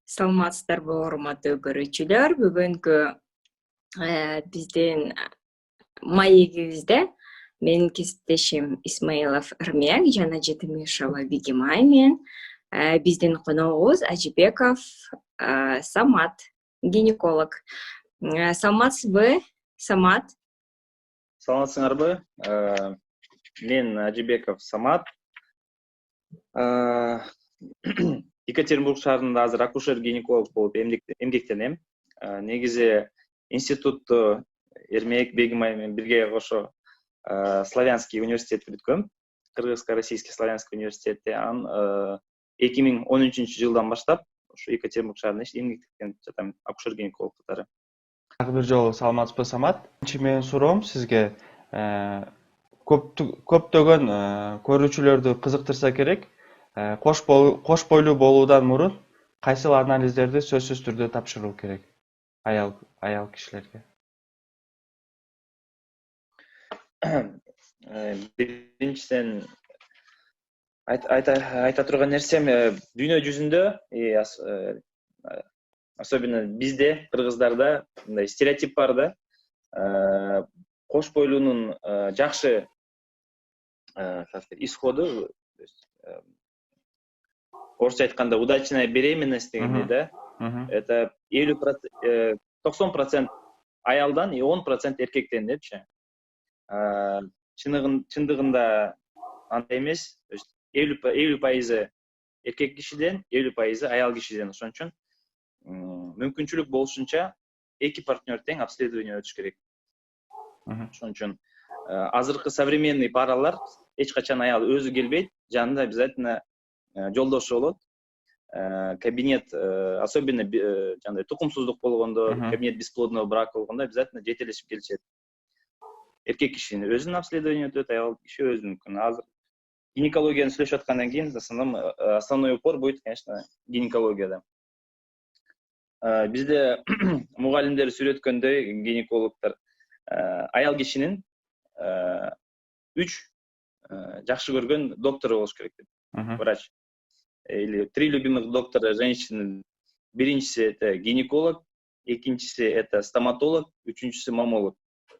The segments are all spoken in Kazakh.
Саламатсыздарбы урматтуу көрүүчүлөр. Бүгүнкү биздин маегибизде менин кесиптешим Исмаилов Ирмек жана Жетимишова Бигимай менен биздин коногубуз Ажибеков Самат, гинеколог. Саламатсызбы, Самат? Саламатсыңарбы? Мен Ажибеков Самат. Екатеринбург шаарында азыр акушер-гинеколог болуп эмгектенем. Негизи институтту Эрмек Бегимай менен бирге кошо Славянский университет бүткөм. Кыргызско-российский Славянский университетте. 2013-жылдан баштап ушу Екатеринбург шаарында эмгектенип жатам акушер-гинеколог катары. Дагы бир жолу саламатсызбы, Самат? Менин суроом сизге көптөгөн көрүүчүлөрдү кызыктырса керек. Кош бойлуу болуудан мурун кайсыл анализдерди сөзсүз түрдө тапшыруу керек аял кишилерге? Биринчиден айта турган нерсем, дүйнө жүзүндө, особенно бизде, кыргыздарда мындай стереотип бар да. Кош бойлуунун жакшы исходу, орусча айтканда удачная беременность дегендей да. Это 90% аялдан и 10% эркектен депчи. Чындыгында андай эмес. 50% эркек кишиден, 50% аял кишиден. Ошон үчүн мүмкүнчүлүк болушунча эки партнер тең обследование өтүш керек. Ошон үчүн азыркы современный паралар эч качан аял өзү келбейт, жанында обязательно жолдошу болот. Кабинет, особенно жандай тукумсуздук болгондо, кабинет бесплодного брака болгондо обязательно жетелешип келишет. Эркек кишинин өзүнүн обследование өтөт, аял киши өзүнүкүн. Азыр гинекологияны сүйлөшүп аткандан кийин основной упор будет, конечно, гинекологияда. Бизде мугалимдер сүйлөткөндөй, гинекологдор аял кишинин 3 жакшы көргөн доктору болуш керек деп. Врач. Или 3 любимых доктора женщины. Биринчиси это гинеколог, экинчиси это стоматолог, үчүнчүсү мамолог.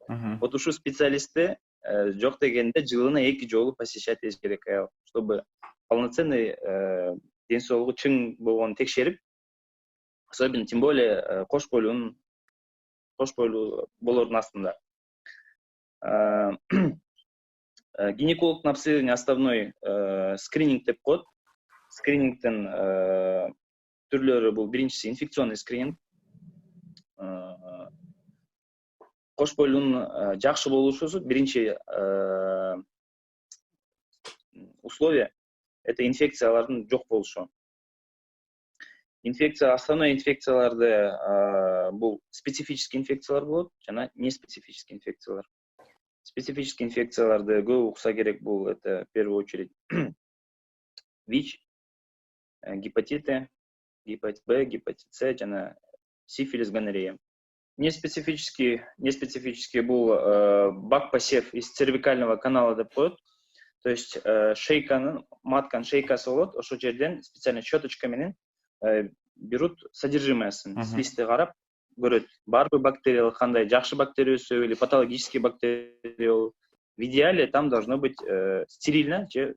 Вот ушу специалистти жок дегенде жылына 2 жолу посещать этиш керек аял, чтобы полноценный ден соолугу чың болгонун текшерип, особенно тем более кош бойлуу болордун астында. Гинекологдун обследование основной скрининг деп коет. Скринингдин түрлөрү бул биринчиси инфекционный скрининг. Кош бойлуунун жакшы болушусу биринчи условие это инфекциялардын жок болушу. Основной инфекцияларды бул специфический инфекциялар болот жана неспецифический инфекциялар. Специфический инфекцияларды көп укса керек, бул это в первую очередь ВИЧ, гепатиты, гепатит Б, гепатит С, жана сифилис, гонорея. Неспецифический бул бак-посев из цервикального канала деп коет. То есть матканын шейкасы болот, ошол жерден специально щеточка менен берут содержимоясын, слизди карап көрөт. Барбы бактериялык, кандай жакшы бактерия өсөбү или патологический бактерия. В идеале там должно быть стерильно же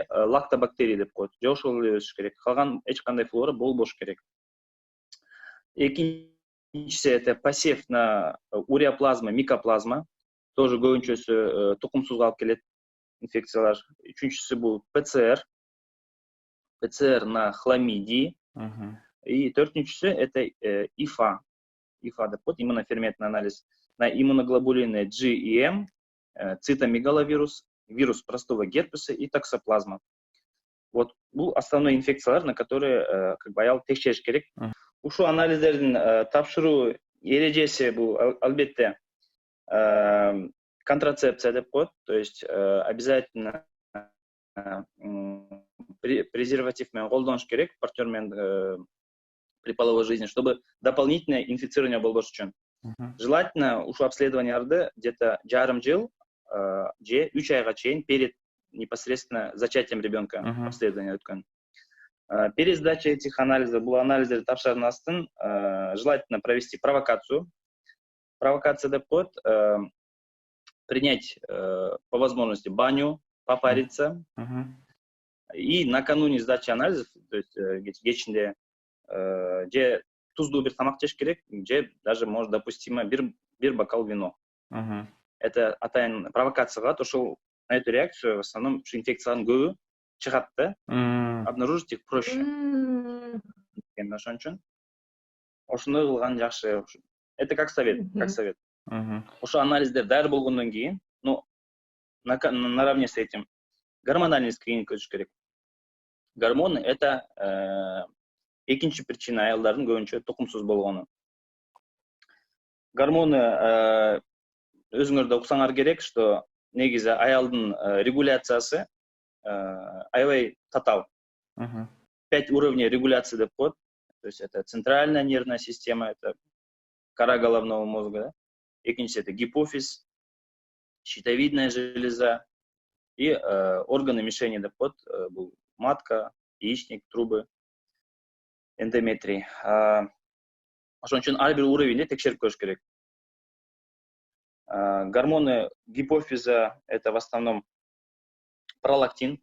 лактобактерия деп коет. Же ошол эле өсүш керек. Калган эч кандай флора болбош керек. Экинчиси это посев на уреоплазма, микоплазма. Тоже көбүнчөсү тукумсузга алып келет инфекциялар. Үчүнчүсү бул ПЦР на хламидии. И төртүнчүсү это ИФА деп коет, иммуноферментный анализ на иммуноглобулины G и M, цитомегаловирус, вирус простого герпеса и токсоплазма. Вот бул основной инфекциялар, на которые аял текшериш керек. Ушу анализдердин тапшыруу эрежеси бул албетте контрацепция деп коет, то есть обязательно презерватив менен колдонуш керек, партнер менен при половой жизни, чтобы дополнительное инфицирование болбош үчүн. Желательно ушу обследованияларды где-то жарым жыл же 3 айга чейин перед непосредственно зачатием ребенка обследование өткөн. Перед сдачей этих анализов, бұл анализдерді тапшырған астын, желательно провести провокацию. Провокация деп коет, принять по возможности баню, попариться. И накануне сдачи анализов, то есть кечинде, же туздуу бир тамак жеш керек, же даже может допустимо бир бокал вино. Это атайын провокация кылат, ошол на эту реакцию в основном инфекциянын көбү чыгат да. Обнаружить их проще. Ошон үчүн ошондой кылган жакшы. Это как совет, как совет. Ошо анализдер даяр болгондон кийин, ну, наравне с этим гормональный скрининг өтүш керек. Гормоны это экинчи причина аялдардын көбүнчө тукумсуз болгону. Гормоны өзүңөр да уксаңар керек, что негизи аялдын регуляциясы аябай татаал. 5 уровней регуляции деп коет. То есть это центральная нервная система, это кора головного мозга, да? Экинчиси это гипофиз, щитовидная железа и органы мишени деп коет. Бул матка, яичник, трубы, эндометрий. Ошон үчүн ар бир уровеньде текшерип көрүш керек. Гормоны гипофиза это в основном пролактин.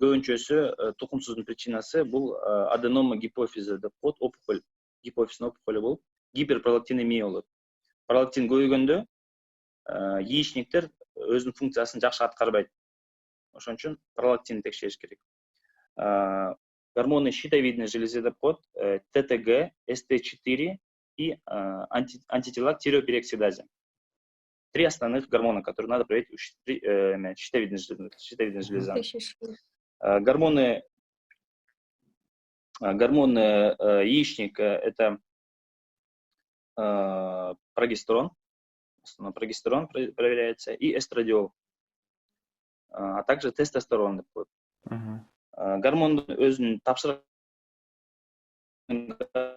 Көбүнчөсү тукумсуздун причинасы бул аденома гипофиза деп коет, опухоль, гипофиздин опухолу болуп, гиперпролактинемия болот. Пролактин көбөйгөндө яичниктер өзүнүн функциясын жакшы аткарбайт. Ошон үчүн пролактин текшериш керек. Гормоны щитовидной железы деп коет, ТТГ, СТ4 и антитела к тиреопероксидазе. 3 основных гормона, которые надо проверить у щитовидной железы. Гормоны яичника это прогестерон, прогестерон проверяется, и эстрадиол, а также тестостерон. Гормон өзүнүн тапшырган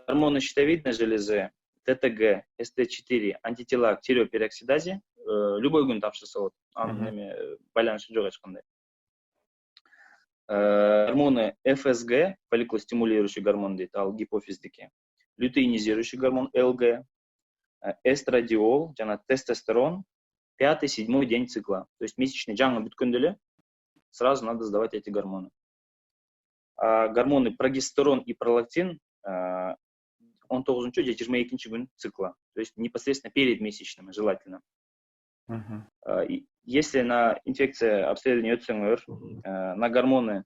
гормоны щитовидной железы, ТТГ, СТ4, антитела к тиреопероксидазе любой күн тапшырса болот. Анын эме байланышы жок эч кандай. Гормоны ФСГ, фолликулостимулирующий гормон дейт, ал гипофиздики. Лютеинизирующий гормон ЛГ, эстрадиол, жана тестостерон 5-7 день цикла. То есть месячный жаңы бүткөндө эле сразу надо сдавать эти гормоны. А гормоны прогестерон и пролактин 19-чу же 22-чи күн цикла. То есть непосредственно перед месячным желательно. Если на инфекция обследование өтсөңөр, на гормоны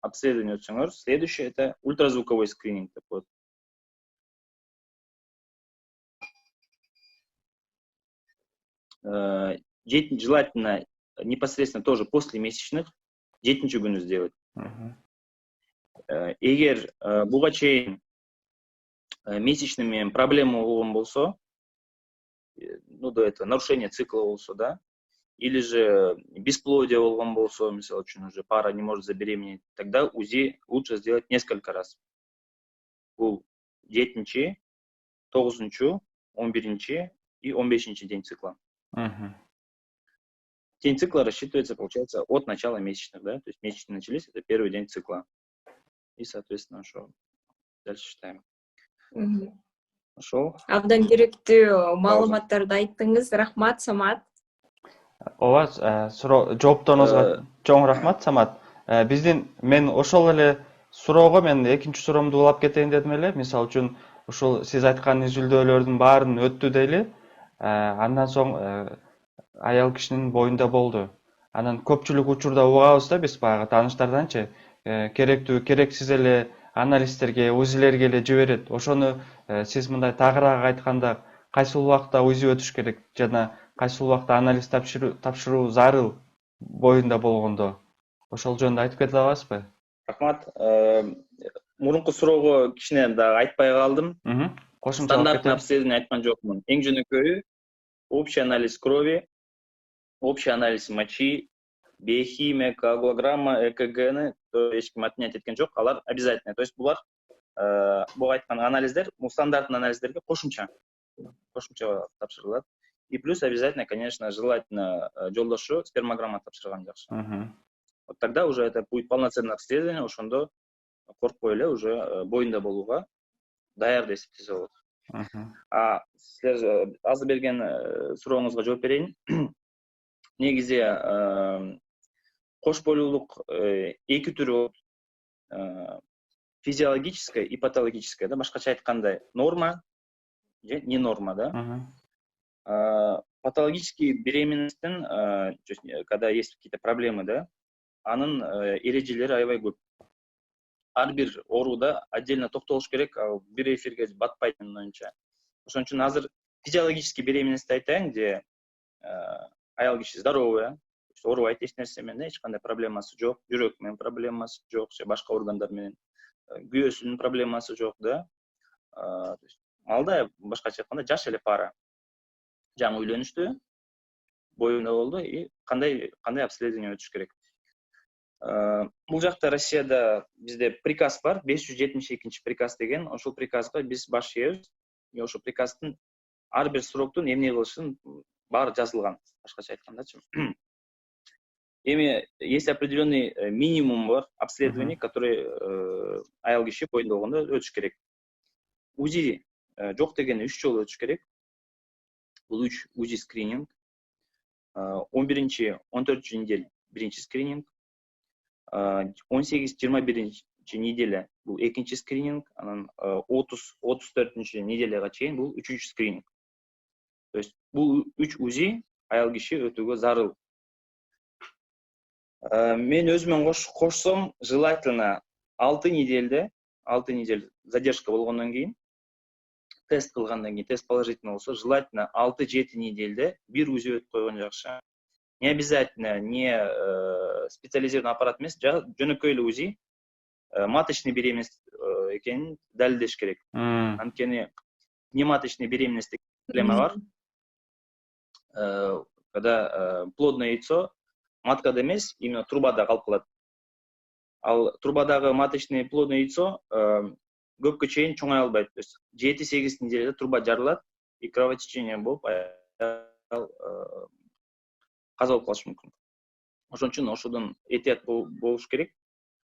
обследование өтсөңөр, следующее это ультразвуковой скрининг. Вот. Желательно непосредственно тоже после месячных 7-чи күнү сделать. Эгер буга чейин месячными проблема болгон болсо, ну, до этого нарушение цикла болсо, да, или же бесплодие болгон болсо, мисалы үчүн уже пара не может забеременеть, тогда УЗИ лучше сделать несколько раз. Бул 7-чи, 9-чу, 11-чи и 15-чи день цикла. День цикла рассчитывается, получается, от начала месячных, да, то есть месячные начались, это первый день цикла. И, соответственно, что дальше считаем. Ошол. Абдан керектүү маалыматтарды айттыңыз. Рахмат, Самат. Ооба, жооптооңузга чоң рахмат, Самат. Мен ошол эле суроого мен экинчи суроомду улап кетейин дедим эле. Мисалы үчүн, ушул сиз айткан изилдөөлөрдүн баарын өттү дейли. Андан соң аял кишинин боюнда болду. Анан көпчүлүк учурда угабыз да биз баягы тааныштарданчы керектүү, керексиз эле анализтерге, УЗИлерге эле жиберет. Ошону сиз мындай тагыраак айтканда кайсыл убакта УЗИ өтүш керек жана кайсыл убакта анализ тапшыруу зарыл боюнда болгондо. Ошол жөнүндө айтып кете аласызбы? Рахмат. Мурунку суроого кичине да айтпай калдым. Стандартный обследование айткан жокмун. Эң жөнөкөйү общий анализ крови, общий анализ мочи, биохимия, коагулограмма, ЭКГ-ны эч ким отменять эткен жок, алар обязательно. То есть булар буга айткан анализдер, стандартный анализдерге кошумча тапшырылат. И плюс обязательно, конечно, желательно жолдошу спермограмма тапшырган жакшы. Вот тогда уже это будет полноценное обследование, ошондо коркпой эле уже боюнда болууга даяр деп эсептесе болот. Силер азыр берген сурооңузга жооп берейин. Негизи кош бойлуулук эки түрү болот. Физиологическое и патологическое, да, башкача айтканда норма же не норма, да. Патологический беременностьтин, когда есть какие-то проблемы, да, анын эрежелери аябай көп. Ар бир ооруда отдельно токтолуш керек, бир эфирге батпайт менин оюмча. Ошон үчүн азыр физиологический беременность айтайын, где аял киши здоровая, оорубайт эч нерсе менен, эч кандай проблемасы жок, жүрөк менен проблемасы жок, же башка органдар менен, күйөөсүнүн проблемасы жок, да. Алда башкача айтканда жаш эле пара. Жаңы үйлөнүштү, боюнда болду и кандай обследование өтүш керек. Бул жакта Россияда бизде приказ бар, 572 приказ деген, ошол приказга биз баш ийебиз. Ошол приказдын ар бир сроктун эмне кылышын баары жазылган, башкача айткандачы. Эми есть определенный минимум бар обследований, который аял киши боюнда болгондо өтүш керек. УЗИ жок дегенде 3 жолу өтүш керек. Бул 3 УЗИ скрининг. 11-14 неделе биринчи скрининг. 18-21 неделе бул экинчи скрининг, анан 30-34 неделеге чейин бул үчүнчү скрининг. То есть бул 3 УЗИ аял киши өтүүгө зарыл. Мен өзүмөн кошсом, желательно 6 неделе задержка болгондон кийин, тест кылгандан кийин, тест положительный болсо, желательно 6-7 неделде бир УЗИ өтүп койгон жакшы. Не обязательно, не специализированный аппарат эмес, жөнөкөй эле УЗИ маточный беременность экенин далилдеш керек. Анткени нематочный беременность деген проблема бар. Когда плодное яйцо маткада эмес, именно трубада калып калат. Ал трубадагы маточный плодное яйцо көпкө чейин чоңой албайт. То есть 7-8 неделеде труба жарылат и кровотечение болуп каза болуп калышы мүмкүн. Ошон үчүн ошодон этият болуш керек.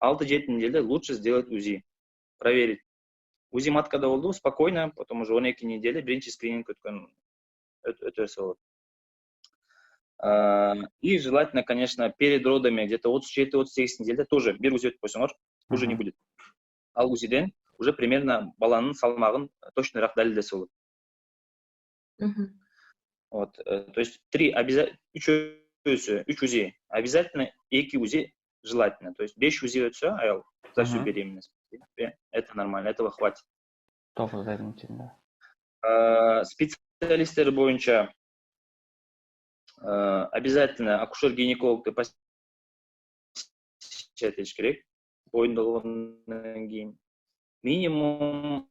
6-7 неделде лучше сделать УЗИ, проверить. УЗИ маткада болду, спокойно, потом уже 12 неделе биринчи скрининг өтөсө болот. И желательно, конечно, перед родами, где-то 37-38 неделде тоже бир УЗИ өтүп койсоңор, хуже не будет. Ал УЗИден уже примерно баланын салмагын точныйраак далилдесе болот. Вот, то есть 3 УЗИ обязательно, 2 УЗИ желательно. То есть 5 УЗИ өтсө аял за всю беременность. Это нормально, этого хватит. Специалисттер боюнча обязательно акушер-гинекологду посещать этиш керек. Боюнда болгондон кийин минимум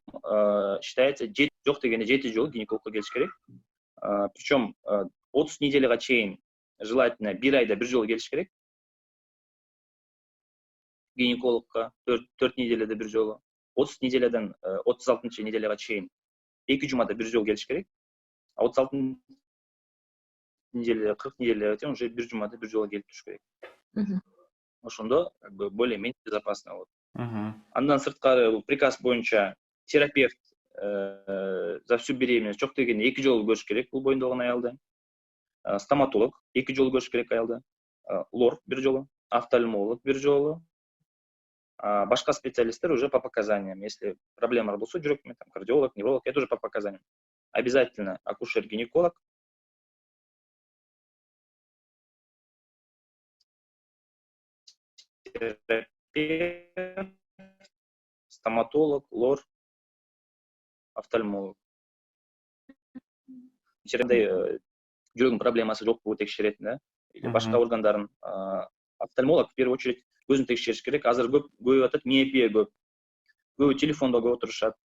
считается жок дегенде 7 жолу гинекологко келиш керек. Причем 30 неделеге чейин желательно 1 айда 1 жолу келиш керек. Гинекологко 4 неделеде 1 жолу. 30 неделеден 36 неделеге чейин 2 жумада 1 жолу келиш керек. 36 неделе, 40 неделеге уже 1 жумада 1 жолу келип туруш керек. Ошондо более-менее безопасно болот. Андан сырткары приказ боюнча терапевт за всю беременность жок дегенде 2 жолу көрүш керек бул боюнда болгон аялды. Стоматолог 2 жолу көрүш керек аялды. Лор 1 жолу, офтальмолог 1 жолу. Башка специалисттер уже по показаниям. Если проблема болсо, жүрөк, кардиолог, невролог, это уже по показаниям. Обязательно акушер-гинеколог. Терапевт, стоматолог, лор, офтальмолог. Жүрөгүнүн проблемасы жокпу текшерет, да? Или башка органдарын. Офтальмолог в первую очередь көзүн текшериш керек. Азыр көп атат, миопия көп. Көбү телефондо көп отурушат,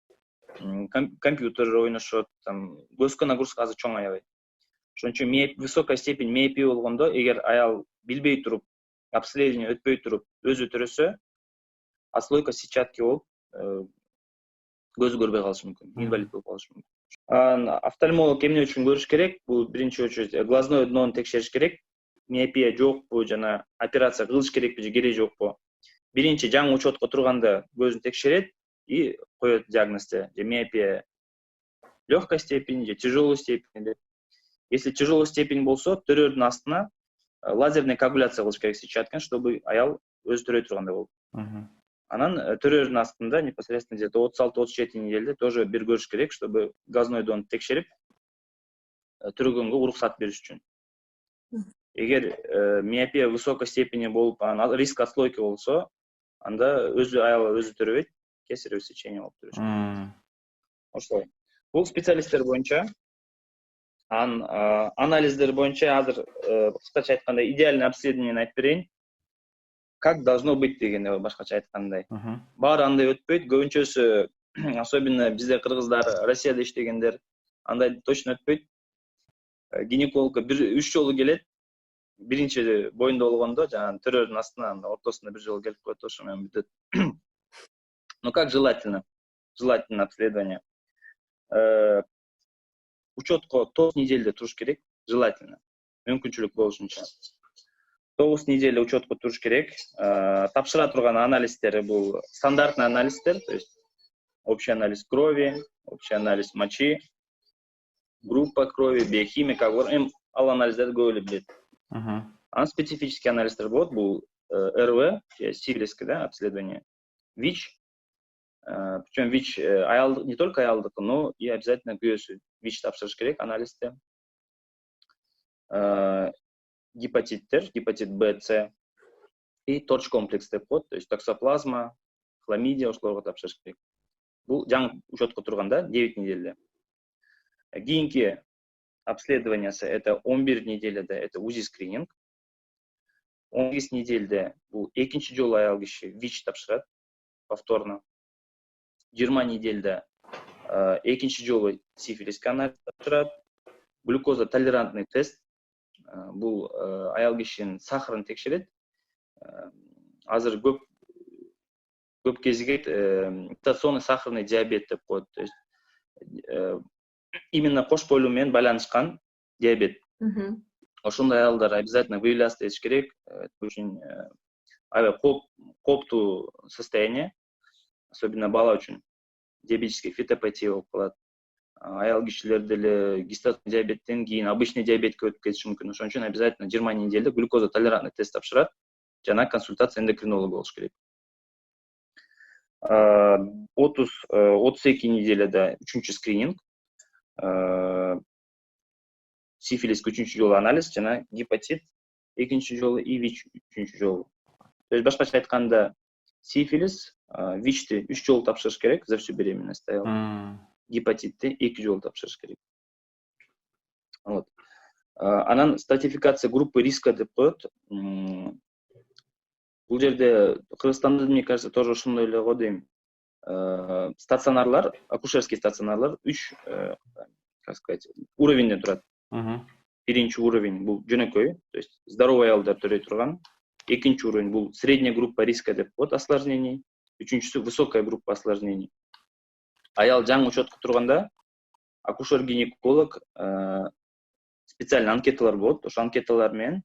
компьютер ойношот, көзгө нагрузка азыр чоң аябай. Ошон үчүн высокая степень миопия болгондо, эгер аял билбей туруп, обследование өтпөй туруп, өзү төрөсө, отслойка сетчатки болуп, көзү көрбөй калышы мүмкүн, инвалид болуп калышы мүмкүн. Офтальмолог эмне үчүн көрүш керек? Бул биринчи очередь глазной днону текшериш керек. Миопия жокпу, жана операция кылыш керекпи же кереги жокпу. биринчи жаңы учетко турганда көзүн текшерет и коет диагнозду. Же миопия легкой степени, же тяжелой степени. Если тяжелой степень болсо, төрөрдүн астына лазерный коагуляция кылыш керек сетчатканы, чтобы аял өзү төрөй тургандай болот. Анан төрөрдүн астында непосредственно где-то 36-37 неделде тоже бир көрүш керек, чтобы газной донду текшерип төрөгөнгө уруксат бериш үчүн. Эгер миопия высокой степени болуп, риск отслойки болсо, анда аял өзү төрөбөйт, кесарево сечение болуп төрөшөт. Ошол. Бул специалисттер боюнча. Анализдер боюнча азыр кыскача айтканда идеальный обследование айтып берейин. Как должно быть дегенде башкача айткандай. Баары андай өтпөйт, көбүнчөсү, особенно бизде кыргыздар, Россияда иштегендер, андай точно өтпөйт. Гинекологко 3 жолу келет. Биринчи боюнда болгондо, жана төрөрдүн астына, ортосунда 1 жолу келип коет, ошо менен бүтөт. Ну как желательно? Желательно обследование. Учетко 9 неделде туруш керек, желательно. Мүмкүнчүлүк болушунча. 9 неделе учетко туруш керек. Тапшыра турган анализдери бул стандартный анализдер, то есть общий анализ крови, общий анализ мочи, группа крови, биохимия, ал анализдерди көп эле билет. Анан специфический анализдер болот, бул РВ, сифилиске, да, обследование, ВИЧ. Причем ВИЧ не только аялдыкы, но и обязательно күйөөсү ВИЧ тапшырыш керек анализде. Гепатиттер, гепатит Б, С и торч-комплекс деп коет, то есть токсоплазма, хламидия, ошолорго тапшырыш керек. Бул жаңы учетко турганда 9 неделде. Кийинки обследованиясы это 11 неделде, это УЗИ скрининг. 18 неделде бул экинчи жолу аял киши ВИЧ тапшырат повторно. 20 неделде экинчи жолу сифилиске анализ тапшырат. Глюкоза толерантный тест. Бул аял кишинин сахарын текшерет. Азыр көп кезигет гестационный сахарный диабет деп коет. То есть именно кош бойлуу менен байланышкан диабет. Ошондой аялдар обязательно выявляться этиш керек. Это очень кооптуу состояние, особенно бала үчүн. Диабетический фетопатия болуп калат. Аял кишилер деле гестационный диабеттен кийин обычный диабетке өтүп кетиши мүмкүн. Ошон үчүн обязательно 20 неделде глюкоза толерантный тест тапшырат. Жана консультация эндокринолога болуш керек. 32 неделеде 3-чү скрининг. Сифилис 3-чү жолу анализ, жана гепатит 2-чү жолу и ВИЧ 3-чү жолу. То есть башкача айтканда сифилис, ВИЧти 3 жолу тапшырыш керек за всю беременность аял. Гепатитти 2 жолу тапшырыш керек. Вот. Анан стратификация группы риска деп коет. Бул жерде Кыргызстанда, мне кажется, тоже ошондой эле го дейм. Стационарлар, акушерский стационарлар 3, как сказать, уровеньден турат. Биринчи уровень бул жөнөкөй, то есть здоровый аялдар төрөй турган. Экинчи уровень бул средняя группа риска деп коет осложнений. Үчүнчүсү высокая группа осложнений. Аял жаңы учетко турганда акушер-гинеколог специальный анкеталар болот. Ошо анкеталар менен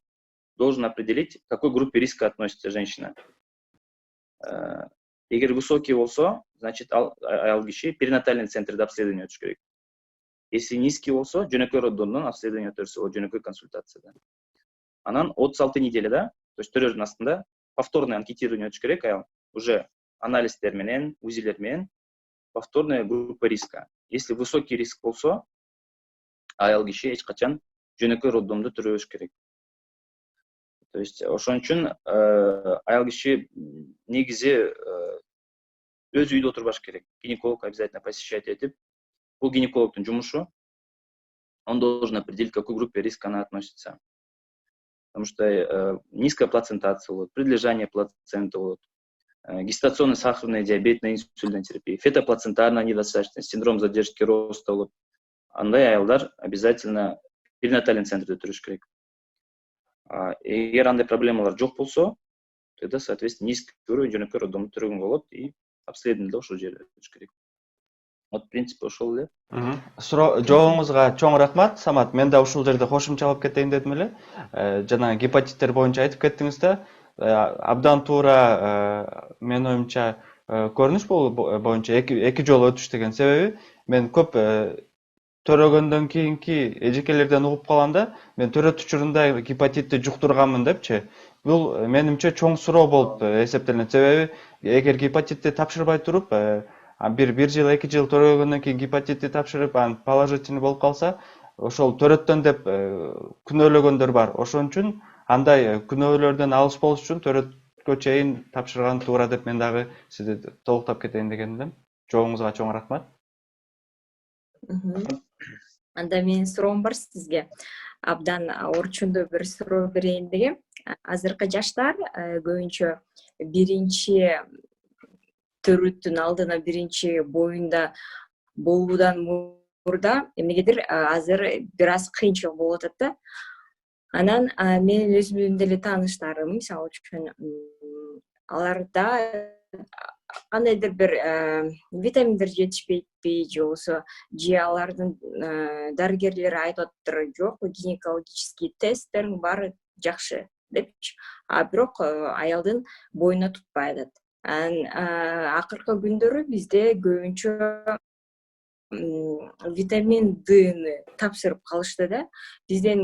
должен определить, к какой группе риска относится женщина. Эгер высокий болсо, значит аял киши перинатальный центрде обследование өтүш керек. Если низкий болсо, жөнөкөй роддомдон обследование өтөрсө болот, жөнөкөй консультацияда. Анан 36 неделеде, то есть төрөрдүн астында повторное анкетирование өтүш керек аял. Уже анализдер менен, УЗИлер менен повторная группа риска. Если высокий риск болсо, аял киши эч качан жөнөкөй роддомдо төрөбөш керек. То есть ошон үчүн аял киши негизи өз үйдө отурбаш керек. Гинеколог обязательно посещать этип. Бул гинекологдун жумушу. Он должен определить, к какой группе риска она относится. Потому что низкая плацентация болот, предлежание плаценты болот, гестационный сахарный диабет на инсулинной терапии, фетоплацентарная недостаточность, синдром задержки роста болот. Андай аялдар обязательно перинатальный центрде туруш керек. Эгер андай проблемалар жок болсо, тогда, соответственно, низкий уровень жөнөкөй роддомдо төрөгөнгө болот и обследование ошол жерде өтүш керек. Вот, в принципе, ошол эле. Жообуңузга чоң рахмат, Самат. Мен да ушул жерде кошумчалап кетейин дедим эле. Жана гепатиттер боюнча айтып кеттиңиз да. абдан туура менин оюмча көрүнүш боюнча эки жолу өтүш деген себеби мен көп төрөгөндөн кийинки эжекелерден угуп калам да мен төрөтүү учурунда гепатитти жуктурганмын депчи. Бул менимче чоң суроо болуп эсептелет. Себеби эгер гепатитти тапшырбай туруп бир жыл 2 жыл төрөгөндөн кийин гепатитти тапшырып анан положительный болуп калса, ошол төрөттөн деп күнөөлөгөндөр бар. Ошон үчүн андай күнөөлөрдөн алыс болуш үчүн төрөткө чейин тапшырган туура деп мен дагы сизди толуктап кетейин деген элем. Жооңузга чоң рахмат. Анда менин суроом бар сизге. Абдан орчундуу бир суроо берейин дегем. Азыркы жаштар көбүнчө биринчи төрөттүн алдына биринчи боюнда болуудан мурда эмнегедир азыр бир аз кыйынчылык болуп атат да. Анан менин өзүмдүн деле тааныштарым, мисалы үчүн, аларда кандайдыр бир витаминдер жетишпейби же болбосо же алардын дарыгерлери айтып атыптыр, жок, гинекологический тесттерин баары жакшы депчи. Бирок аялдын боюна тутпай атат. Анан акыркы күндөрү бизде көбүнчө витамин Д'ны тапшырып калышты да. Бизден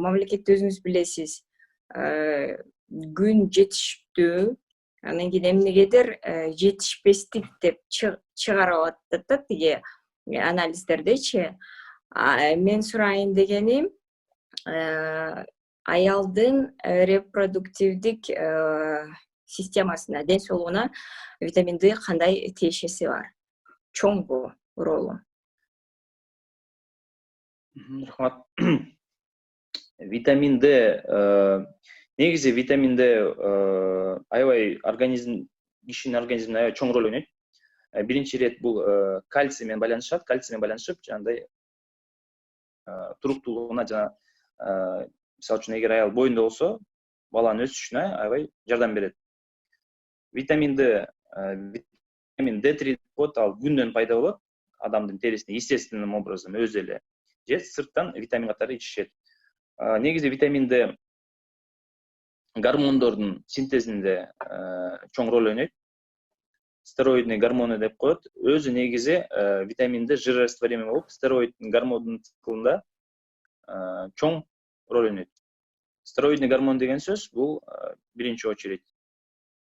мамлекетте өзүңүз билесиз, күн жетишиптүү, анан кийин эмнегедир жетишпестик деп чыгарып атат да тиги анализдердечи. Мен сурайын дегеним, аялдын репродуктивдик системасына, ден соолугуна витамин Д кандай тиешеси бар? Чоңбу ролу? Рахмат. Витамин Д, негизи витамин Д аябай кишинин организмине аябай чоң роль ойнойт. Биринчи ирет бул кальций менен байланышат. Кальций менен байланышып, жандай туруктуулугуна жана мисалы үчүн эгер аял боюнда болсо, баланын өсүшүнө аябай жардам берет. Витамин D3 код ал күндөн пайда болот, адамдын терисине естественным образом өзү эле, же сырттан витамин катары ичишет. Негизи витамин D гормондордун синтезинде чоң роль ойнойт. Стероидный гормоны деп коет. Өзү негизи витамин D жирорастворимый болуп, стероидный гормондун циклында чоң роль ойнойт. Стероидный гормон деген сөз бул биринчи очередь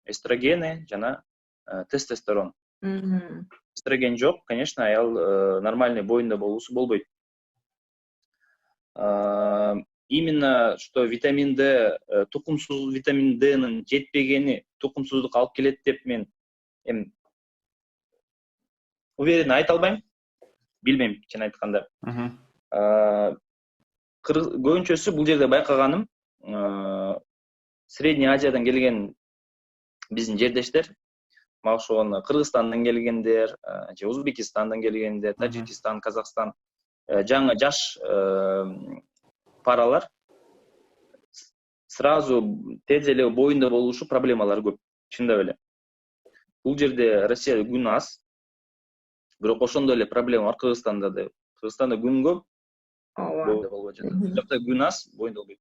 эстрогены жана тестостерон. Эстроген жок, конечно, аял нормальный боюнда болуусу болбойт. Именно что витамин D, тукумсуз витамин D'нын жетпегени тукумсуздукка алып келет деп мен уверенно айта албайм. Билбейм, чын айтканда. Көбүнчөсү бул жерде байкаганым, Средний Азиядан келген биздин жердештер, ошол Кыргызстандан келгендер, же Узбекистандан келгендер, Таджикистан, Казакстан, жаңы жаш паралар сразу тез эле боюнда болушу проблемалары көп, чындап эле. Бул жерде Россияда күн аз, бирок ошондой эле проблема бар Кыргызстанда да. Кыргызстанда күн көп, боюнда болбой жатат. Жакта күн аз, боюнда болбойт.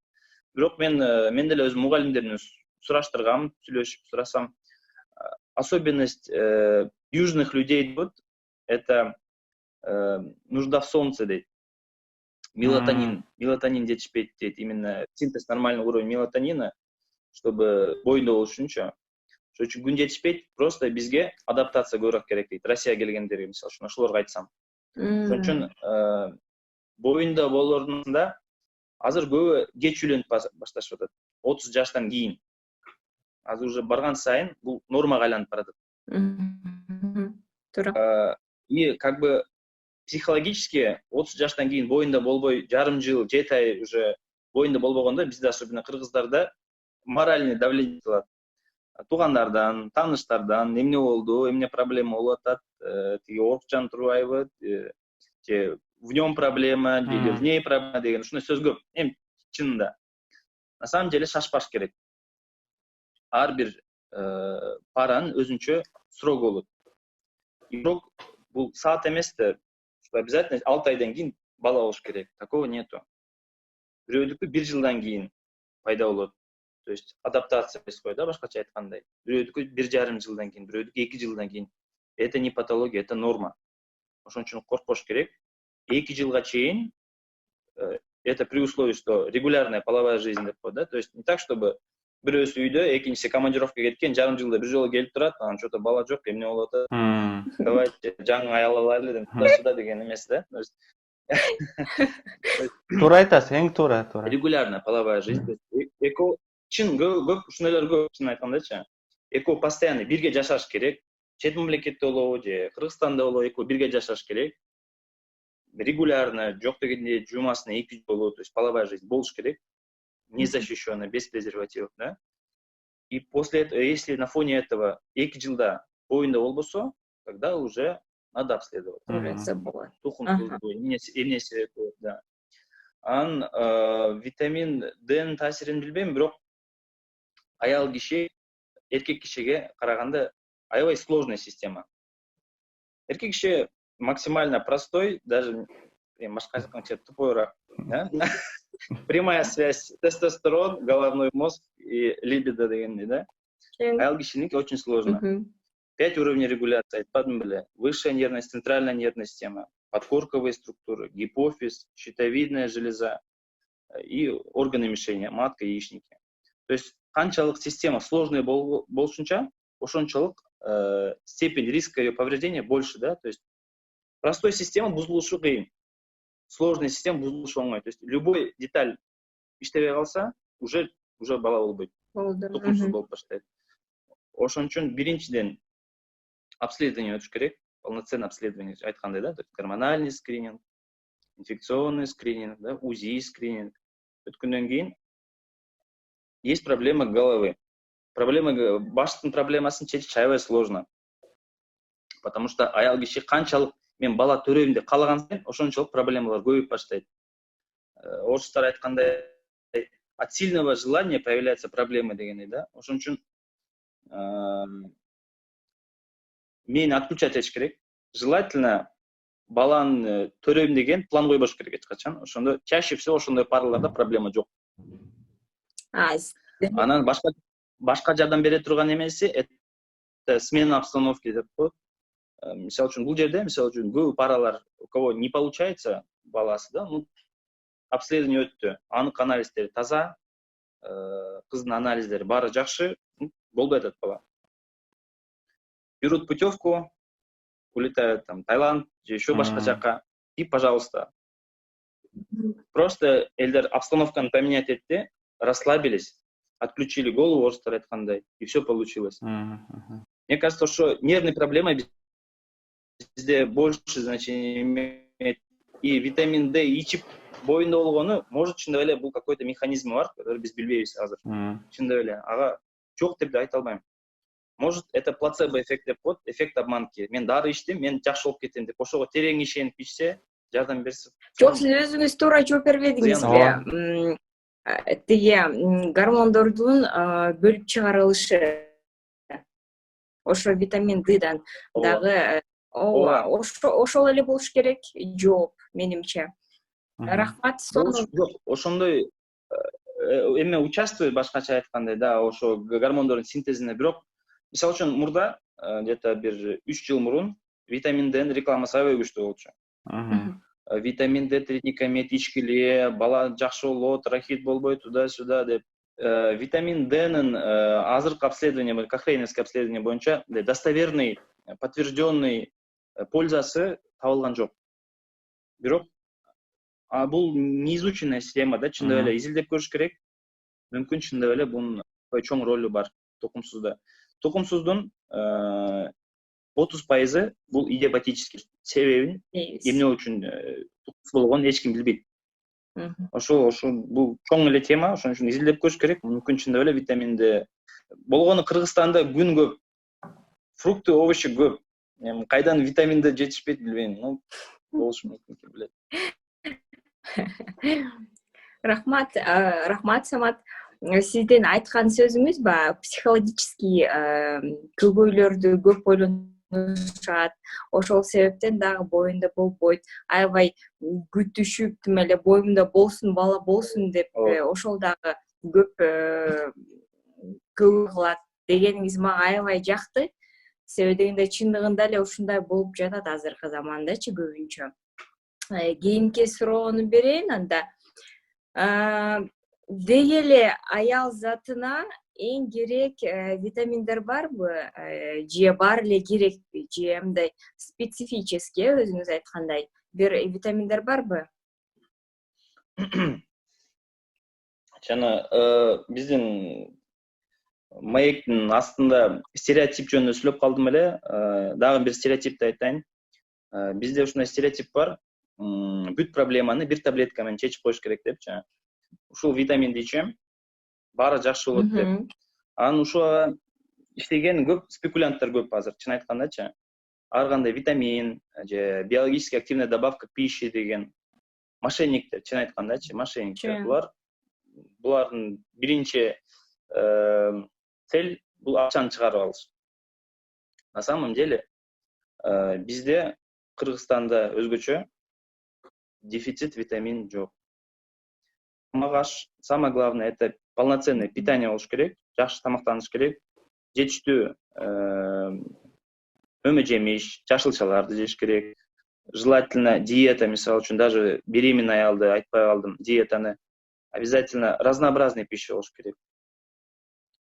Бирок мен деле өзүм мугалимдерден сураштыргам, сүйлөшүп сурасам, особенность южных людей это нужда в солнце дейт. Мелатонин жетишпейт дейт. Именно синтез нормальный уровень мелатонина, чтобы боюнда болуш үчүнчү. Ошон үчүн күн жетишпейт, просто бизге адаптация көбүрөөк керек дейт. Россия келгендерге, мисалы үчүн, ошолорго айтсам. Ошон үчүн боюнда болоорунда азыр көбү кеч үйлөнүп башташып атат. 30 жаштан кийин. Азыр уже барган сайын бул нормага айланып баратат. Туура. И как бы психологически 30 жаштан кийин боюнда болбой, жарым жыл, 7 ай уже боюнда болбогондо бизде, особенно кыргыздарда, моральный давление кылат. Туугандардан, тааныштардан эмне болду, эмне проблема болуп атат, тиги оорукчан турбайбы, же в нем проблема, или в ней проблема деген ушундай сөз көп. Чынында. На самом деле шашпаш керек. Ар бир паранын өзүнчө срогу болот. Бирок бул саат эмес да, обязательно 6 айдан кийин бала болуш керек. Такого нету. Бирөөдүкү 1 жылдан кийин пайда болот. То есть адаптация происходит, да, башкача айткандай. Бирөөдүкү 1,5 жылдан кийин, бирөөдүкү 2 жылдан кийин. Это не патология, это норма. Ошон үчүн коркпош керек. 2 жылга чейин это при условии, что регулярная половая жизнь деп коет, да? То есть не так, чтобы бирөөсү үйдө, экинчиси командировкага кеткен, жарым жылда бир жолу келип турат, анан что-то бала жок, эмне болуп атат? Давайте жаңы аял алайлы деп туда-сюда деген эмес да. То есть Туура айтасыз, эң туура. регулярная половая жизнь. Экөө чын көп ушундайлар көп, чын айткандачы. Экөө постоянно бирге жашаш керек. Чет мамлекетте болобу же Кыргызстанда болобу, экөө бирге жашаш керек. Регулярно, жок дегенде жумасына 2 жыл болобу, то есть половая жизнь болуш керек. Незащищенная, без презервативов, да. И после этого, если на фоне этого 2 жылда боюнда болбосо, тогда уже надо обследовать. Тукумсуздуу, эмне себеп болот, да. Витамин Д'нин таасирин билбейм, бирок аял киши эркек кишиге караганда аябай сложная система. Эркек киши максимально простой, даже башка айтканча тупойраак, да? Прямая связь тестостерон, головной мозг и либидо дегендей, да? Аял кишиники очень сложно. 5 уровней регуляции, айтпадым беле. Высшая нервная, центральная нервная система, подкорковые структуры, гипофиз, щитовидная железа и органы мишени, матка и яичники. То есть канчалык система сложная болушунча, ошончолук степень риска ее повреждения больше, да? То есть простой система бузулушу кыйын, сложная система бузулушу оңой. То есть любой деталь иштебей калса, уже бала болбойт. Тукумсуз болуп баштайт. Ошон үчүн биринчиден обследование өтүш керек, полноценное обследование, айткандай, да, гормональный скрининг, инфекционный скрининг, да, УЗИ скрининг. Өткөндөн кийин есть проблема головы. Баштын проблемасын чечиш аябай сложно. Потому что аял киши канчалык мен бала төрөйм деп каалаган сайын ошончолук проблемалар көбөйүп баштайт. Орустар айткандай, от сильного желания появляются проблемы дегендей, да. Ошон үчүн мени отключать этиш керек. Желательно баланы төрөйм деген план койбош керек эч качан. Ошондо чаще всего ошондой параларда проблема жок. Анан башка жардам бере турган эмеси это смена обстановки деп коет. Мисалы үчүн бул жерде, мисалы үчүн көп паралар, у кого не получается баласы, да, ну обследование өттү, анык анализдери таза, кыздын анализдери баары жакшы, болбой атат бала. Берут путевку, улетают там Таиланд, еще башка жакка, и пожалуйста. Просто элдер обстановканы поменять этти, расслабились, отключили голову, орустар айткандай, и все получилось. Мне кажется, что нервные проблемы bizde больше значения имеет. И витамин D ичип боюнда болгону, может чындап эле бул какой-то механизм бар, который биз билбейбиз азыр. Чындап эле, ага жок деп айта албайм. Может это плацебо эффект деп коет, эффект обманки. Мен дары ичтим, мен жакшы болуп кетем деп. Ошого терең ишенип ичсе, жардам берсе. Жок, сиз өзүңүз туура жооп бербедиңизби? Тиги гормондордун бөлүп чыгарылышы. Ошо витамин D'дан дагы ошол эле болуш керек. Жооп менимче. Рахмат. Жок, ошондой эме участвует башкача айткандай, да, ошо гормондордун синтезине, бирок мисалы үчүн мурда где-то бир 3 жыл мурун витамин D'нин рекламасы аябай күчтүү болчу. Витамин D тритникамид ичкиле, бала жакшы болот, рахит болбойт, туда-сюда деп. Витамин D'нин азыркы обследование, кохрейновский обследование боюнча достоверный, подтвержденный пользасы табылган жок. Бирок бул неизученная система, да, чындап эле изилдеп көрүш керек. Мүмкүн чындап эле бунун чоң ролу бар тукумсузда. Тукумсуздун 30% бул идиопатический. Себебин эмне үчүн тукумсуз болгонун эч ким билбейт. Ошол бул чоң эле тема, ошон үчүн изилдеп көрүш керек. Мүмкүн чындап эле витамин D болгону Кыргызстанда күн көп. Фрукты, овощи көп. Эми кайдан витамин D жетишпейт билбейм. Ну, болушу мүмкүн, ким билет. Рахмат, Самат. Сиздин айткан сөзүңүз психологический көйгөйлөрдү көп ойлонушат. Ошол себептен дагы боюнда болбойт. Аябай күтүшүп, тим эле боюмда болсун, бала болсун деп ошол дагы көп көбү кылат дегениңиз мага аябай жакты. Себеби дегенде чындыгында эле ушундай болуп жатат азыркы замандачы көбүнчө. Кийинки суроону берейин анда. Деги эле аял затына эң керек витаминдер барбы? Же баары эле керекпи? Же мындай специфический өзүңүз айткандай бир витаминдер барбы? Жана биздин маектин астында стереотип жөнүндө сүйлөп калдым эле. Дагы бир стереотипти айтайын. Бизде ушундай стереотип бар. Бүт проблеманы бир таблетка менен чечип коюш керек депчи. Ушул витаминди ичем, баары жакшы болот деп. Анан ушуга иштеген көп спекулянттар көп азыр, чын айткандачы. Ар кандай витамин же биологически активная добавка к пище деген мошенниктер, чын айткандачы, мошенниктер. Булардын биринчи цель бул акчаны чыгарып алыш. На самом деле бизде Кыргызстанда өзгөчө дефицит витамин жок. Магаш, самое главное, это полноценное питание болуш керек, жакшы тамактаныш керек, жетиштүү өмө жемиш, жашылчаларды жеш керек. Желательно диета, мисалы үчүн даже беременный аялды айтпай калдым, диетаны обязательно разнообразный пища болуш керек.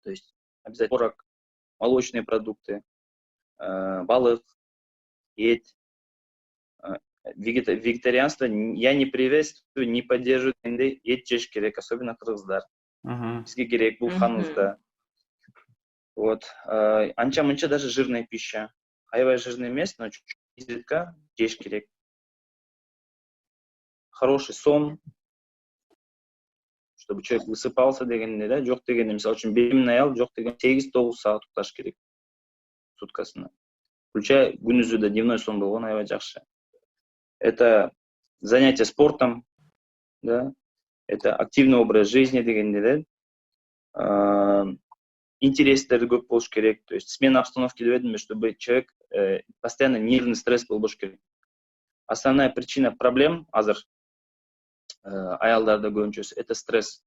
То есть обязательно творог, молочные продукты, балык, ет. Вегетарианство я не приветствую, не поддерживаю, ет жеш керек, особенно кыргыздар. Бизге керек бул каныбызда. Вот. Анча-мынча даже жирная пища. Аябай жирный эмес, но чуть-чуть изредка жеш керек. Хороший сон, чтобы человек высыпался дегенде да, жок дегенде, мисалы үчүн беременный аял жок деген 8-9 саат укташ керек суткасына. Включая күнүзү да дневной сон болгон аябай жакшы. Это занятие спортом, да, это активный образ жизни дегенде да. Интерестер көп болуш керек, то есть смена обстановки деп едим, чтобы человек постоянно нервный стресс болбош керек. Основная причина проблем азыр аялдарда көбүнчөсү это стресс.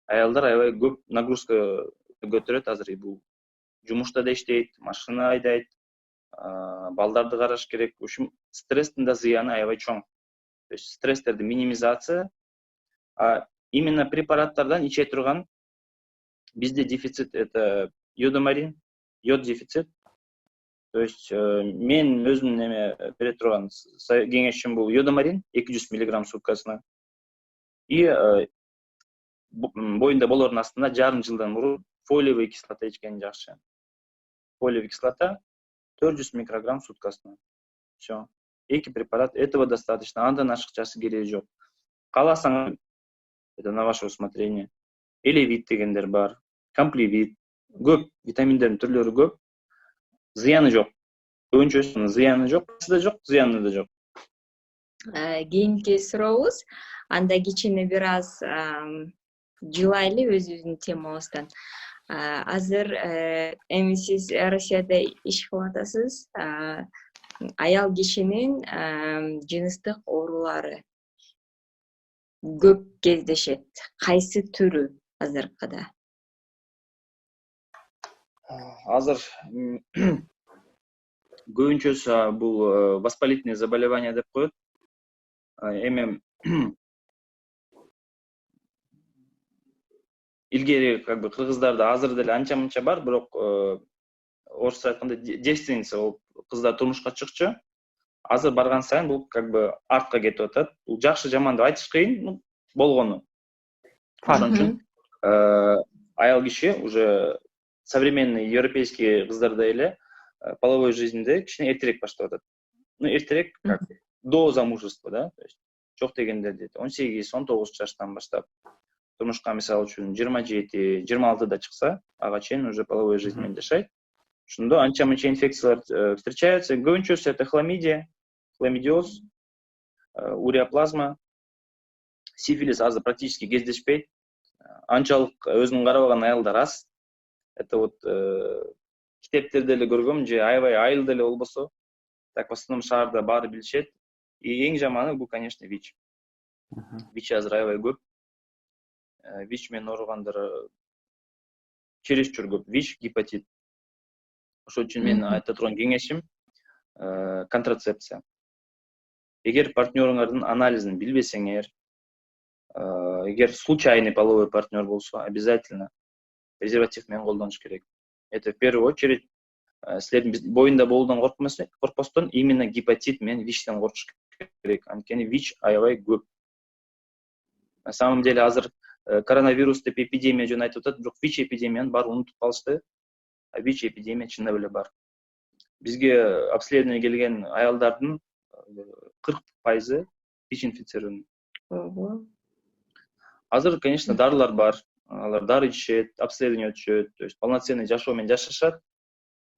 Аялдар аябай көп нагрузка көтөрөт азыр, бул жумушта да иштейт, машина айдайт, балдарды караш керек. В общем, стресстин да зыяны аябай чоң. То есть стресстерди минимизация, а именно препараттардан иче турган bizde дефицит это йодомарин, йод дефицит. То есть мен өзүм неме бере турган кеңешим бул йодомарин 200 мг суткасына. И боюнда болордун астында жарым жылдан мурун фолиевый кислота ичкен жакшы. Фолиевый кислота 400 микрограмм суткасына. Все. Эки препарат, этого достаточно. Андан ашыкчасы кереги жок. Кааласаң, это на ваше усмотрение. Элевит дегендер бар, компливит, көп витаминдердин түрлөрү көп. Зыяны жок. Көбүнчөсүнүн зыяны жок, да жок, зыяны да жок. Кийинки сурообуз, анда кичине бир аз жылайлы өзүбүздүн темабыздан. Азыр эми сиз Россияда иш кылып атасыз. Аял кишинин жыныстык оорулары көп кездешет. Кайсы түрү азыркыда? Азыр көбүнчөсү бул воспалительное заболевание деп коет. Эми илгери как бы кыргыздарда азыр деле анча-мынча бар, бирок орусча айтканда девственница болуп кыздар турмушка чыкчу. Азыр барган сайын бул как бы артка кетип атат. Бул жакшы жаман деп айтыш кыйын, болгону. Ошон үчүн аял киши уже современный европейский кыздардай эле половой жизньде кичине эртерээк баштап атат. Ну, эртерээк как до замужества, да, то есть жок дегенде 18-19 жаштан баштап турмушка мисалы үчүн 27-26да чыкса, ага чейин уже половой жизнь менен жашайт. Ошондо анча-мынча инфекциялар встречаются. Көбүнчөсү это хламидия, хламидиоз, уреоплазма, сифилис азыр практически кездешпейт. Анчалык өзүн карабаган аялдар аз. Это вот китептерде эле көргөм, же аябай айыл деле болбосо, так в основном шаарда баары билишет. И эң жаманы бул, конечно, ВИЧ. ВИЧ азыр аябай көп. ВИЧ менен ооругандар чересчур көп ВИЧ, гепатит. Ошол үчүн мен айта турган кеңешим контрацепция. Эгер партнерыңардын анализин билбесеңер, эгер случайный половой партнер болсо, обязательно презерватив менен колдонуш керек. Это в первую очередь силердин боюнда болуудан коркпостон именно гепатит менен ВИЧтен коркуш керек. Анткени ВИЧ аябай көп. На самом деле азыр коронавирус деп эпидемия жөнүндө айтып атат, бирок ВИЧ эпидемияны баары унутуп калышты. А ВИЧ эпидемия чындап эле бар. Бизге обследование келген аялдардын 40% ВИЧ инфицирован. Азыр, конечно, дарылар бар. Алар дары ичишет, обследование өтүшөт, то есть полноценный жашоо менен жашашат.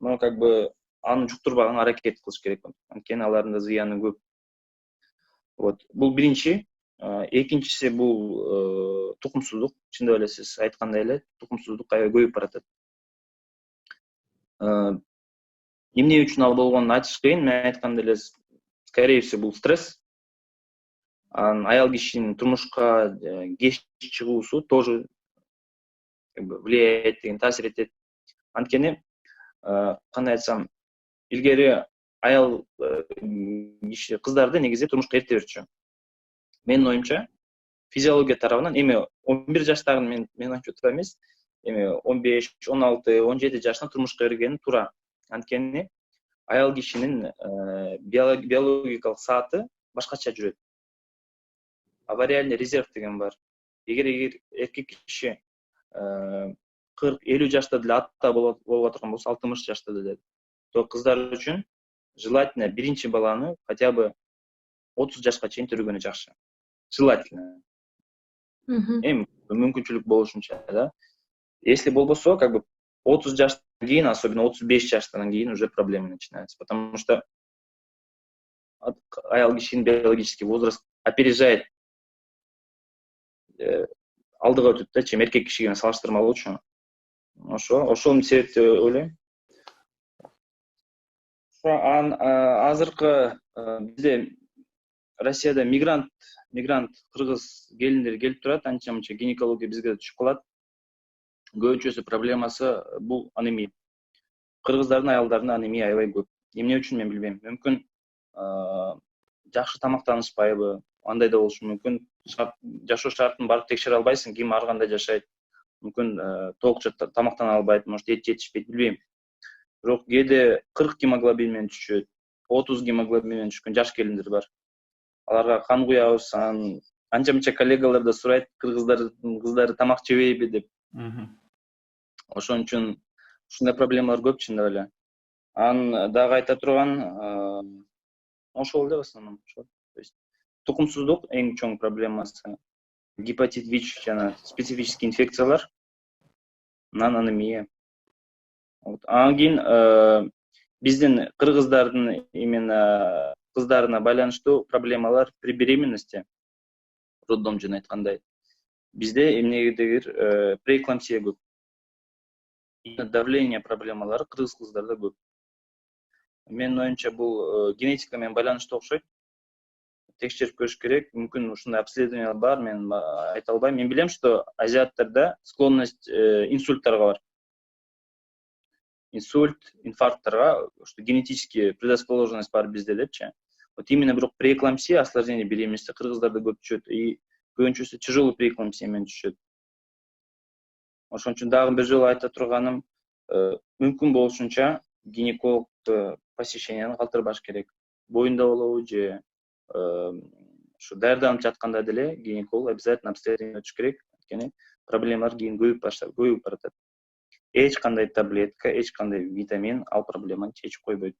Но как бы аны жуктурбаганга аракет кылыш керек. Анткени алардын да зыяны көп. Вот. Бул биринчи. Экинчиси бул тукумсуздук. Чындап эле сиз айткандай эле тукумсуздук аябай көбөйүп баратат. Эмне үчүн ал болгонун айтыш кыйын. Мен айткандай эле, скорее всего, бул стресс. Аял кишинин турмушка кеч чыгуусу тоже влияет деген, таасир этет. Анткени кандай айтсам, илгери аял киши кыздарды негизи турмушка эрте берчү. Менин оюмча, физиология тарабынан эми 11 жаштагы мен оюмча туура эмес, эми 15, 16, 17 жашына турмушка бергени туура. Анткени аял кишинин биологикалык сааты башкача жүрөт. Авариальный резерв деген бар. Эгер эркек киши 40-50 жашта деле атта болуп атырган болсо, 60 жашта деле, то кыздар үчүн желательно биринчи баланы хотя бы 30 жашка чейин төрөгөнү жакшы. Желательно. Эми мүмкүнчүлүк болушунча, да. Если болбосо, как бы 30 жаштан кийин, особенно 35 жаштан кийин уже проблемы начинаются, потому что аял кишинин биологический возраст опережает алдыга өтөт да, чем эркек кишиге салыштырмалуучу. Ошол себеп деп ойлойм. Азыркы бизде Россияда мигрант кыргыз келиндер келип турат, анча-мынча гинекология бизге да түшүп калат. Көбүнчөсү проблемасы бул анемия. Кыргыздардын аялдарында анемия аябай көп. Эмне үчүн мен билбейм. Мүмкүн жакшы тамактанышпайбы, андай да болушу мүмкүн. Жашоо шартын барып текшере албайсың, ким ар кандай жашайт. Мүмкүн толукча тамактана албайт, может эт жетишпейт, билбейм. Бирок кээде 40 гемоглобин менен түшөт, 30 гемоглобин менен түшкөн жаш келиндер бар. Аларга кан куябыз, анча-мынча коллегалар да сурайт, кыргыздардын кыздары тамак жебейби деп. Ошон үчүн ушундай проблемалар көп, чындап эле. Дагы айта турган ошол эле в основном. То есть тукумсуздук эң чоң проблемасы. Гепатит ВИЧ жана специфический инфекциялар, анемия. Анан кийин биздин кыргыздардын именно кыздарына байланыштуу проблемалар при беременности, роддом жөн айткандай. Бизде эмнегедир преэклампсия көп. Давление проблемалары кыргыз кыздарда көп. Менин оюмча бул генетика менен байланыштуу окшойт. Текшерип көрүш керек. Мүмкүн ушундай обследование бар, мен айта албайм. Мен билем, что азиаттарда склонность инсульттарга бар. Инсульт, инфаркттарга, что генетически предрасположенность бар бизде депчи. Вот именно бирок преэклампсия, осложнение беременности кыргыздарда көп түшөт. И көбүнчөсү тяжелый преэклампсия менен түшөт. Ошон үчүн дагы бир жолу айта турганым, мүмкүн болушунча гинеколог посещенияны калтырбаш керек. Боюнда болобу же ушу даярданып жатканда деле гинеколог обязательно обследование өтүш керек. Анткени проблемалар кийин көбөйүп баратат. Эч кандай таблетка, эч кандай витамин ал проблеманы чечип койбойт.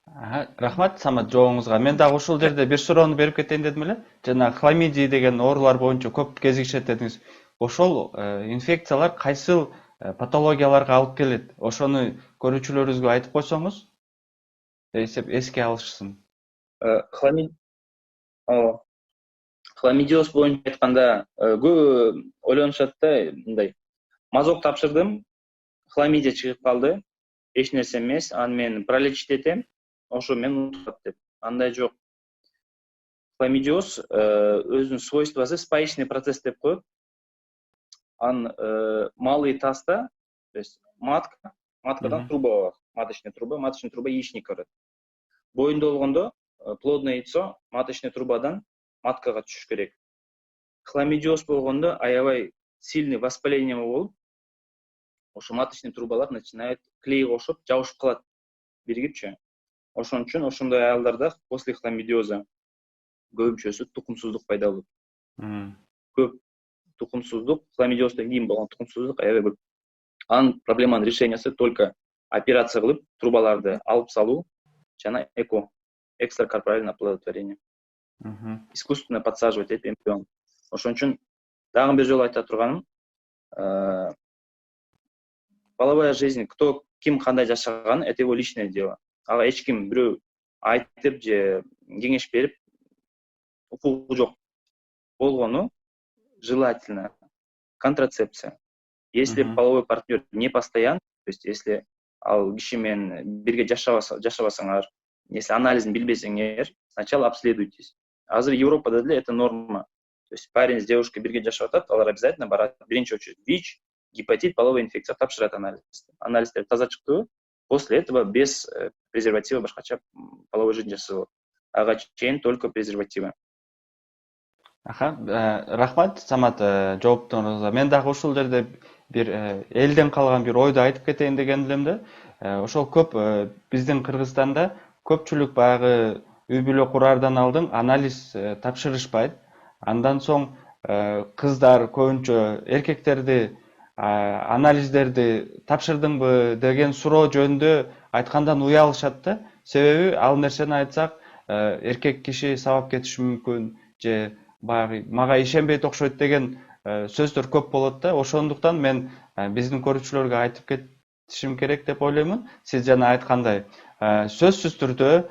Рахмат Самат жообуңузга. Мен дагы ушул жерде бир суроону берип кетейин дедим эле. Жана хламидия деген оорулар боюнча көп кезигишет дедиңиз. Ошол инфекциялар кайсыл патологияларга алып келет? Ошону көрүүчүлөрүбүзгө айтып койсоңуз, эске алышсын. Хламидиоз боюнча айтканда көп ойлонушат да, мындай. Мазок тапшырдым, хламидия чыгып калды, эч нерсе эмес, аны мен пролечить этем, ошо мен унутат деп. Андай жок. Хламидиоз өзүнүн свойствосы спаечный процесс деп коет. малый таста, то есть маткадан Мгм. труба бар, маточный труба яичник кіреді. Бойында болгондо плодное яйцо маточный трубадан маткага түшүш керек. Хламидиоз болгондо аябай сильный воспаление болуп, ошо маточный трубалар начинает клей кошуп, жабышып калат биригипчи. Ошон үчүн ошондой аялдарда после хламидиоза көбүнчөсү тукумсуздук пайда болот. Мгм. Көп тукумсуздук, хламидиоздон кийин болгон тукумсуздук аябай көп. Анын проблеманын решениясы только операция кылып, трубаларды алып салуу жана экстракорпоральное оплодотворение. Мгм. Искусственно подсаживать эмбрион. Ошон үчүн дагы бир жолу айта турганым, половая жизнь, ким кандай жашаган, это его личное дело. Ага эч ким бирөө айтып же кеңеш берип укугу жок. Болгону желательно контрацепция. Если Мгм. половой партнер не постоянный, то есть если ал киши менен бирге жашабасаңар, если анализин билбесеңер, сначала обследуйтесь. Азыр Европада деле это норма. То есть парень с девушкой бирге жашап атат, алар обязательно барат биринчи очередь ВИЧ, гепатит, половая инфекция тапшырат анализ. Анализдер таза чыкты. После этого без презерватива башкача половой жизнь жасалат. Ага чейин только презервативы. Аха, рахмат Самат жооптоңузга. Мен дагы ушул жерде бир элден калган бир ойду айтып кетейин деген элем да. Ошол көп биздин Кыргызстанда көпчүлүк баягы үй бүлө кураардан алдын анализ тапшырышпайт. Андан соң кыздар көбүнчө эркектерди анализдерди тапшырдыңбы деген суроо жөнүндө айткандан уялышат да. Себеби ал нерсени айтсак эркек киши сабап кетиши мүмкүн же баягы мага ишенбейт окшойт деген сөздөр көп болот да. Ошондуктан мен биздин көрүүчүлөргө айтып кетишим керек деп ойлоймун. Сиз жана айткандай, сөзсүз түрдө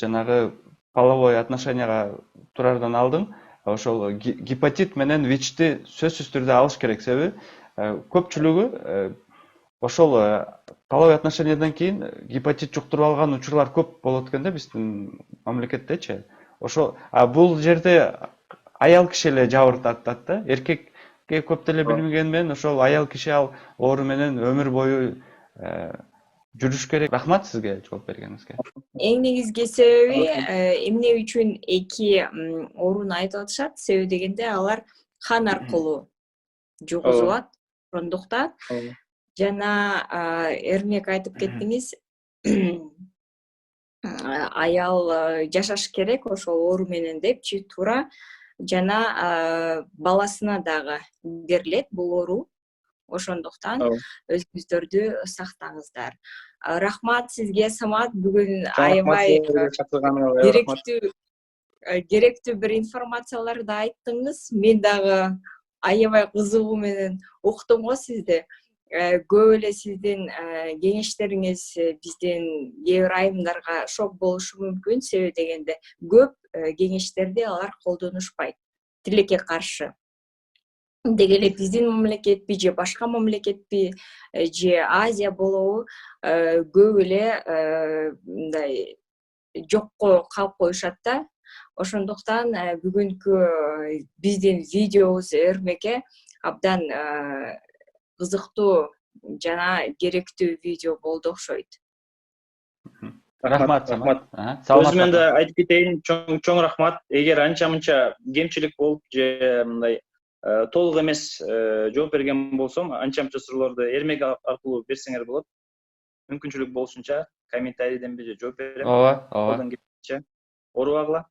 жанагы половой отношенияга турардан алдын ошол гепатит менен ВИЧти сөзсүз түрдө алыш керек. Себеби көпчүлүгү ошол половой отношениядан кийин гепатит жуктуруп алган учурлар көп болот экен да биздин мамлекеттечи. Ошо бул жерде аял киши эле жабыр тартат да. Эркекке көп деле билмегени менен ошол аял киши ал оору менен өмүр бою жүрүш керек. Рахмат сизге жооп бергениңизге. Эң негизги себеби эмне үчүн эки ооруну айтып атышат? Себеби дегенде алар кан аркылуу жугузулат. Ошондуктан жана эрмек айтып кеттиңиз, аял жашаш керек ошол оору менен депчи туура, жана баласына дагы берилет бул оору. Ошондуктан өзүңүздөрдү сактаңыздар. Рахмат сизге, Самат, бүгүн аябай керектүү бир информацияларды айттыңыз. Мен дагы аябай кызыгуу менен уктум го сизди. Көп эле сиздин кеңештериңиз биздин кээ бир айымдарга шок болушу мүмкүн. Себеби дегенде көп кеңештерди алар колдонушпайт. Тилекке каршы. Деги эле биздин мамлекетпи же башка мамлекетпи же Азия болобу көп эле мындай жокко калып коюшат да. Ошондуктан бүгүнкү биздин видеобуз эрмекке абдан кызыктуу жана керектүү видео болду окшойт. Рахмат. Өзүмөн да айтып кетейин, чоң рахмат. Эгер анча-мынча кемчилик болуп же мындай толук эмес жооп берген болсом, анча-мынча суроолорду эрмек аркылуу берсеңер болот. Мүмкүнчүлүк болушунча комментарийден же жооп берем. Ооба. Оорубагыла.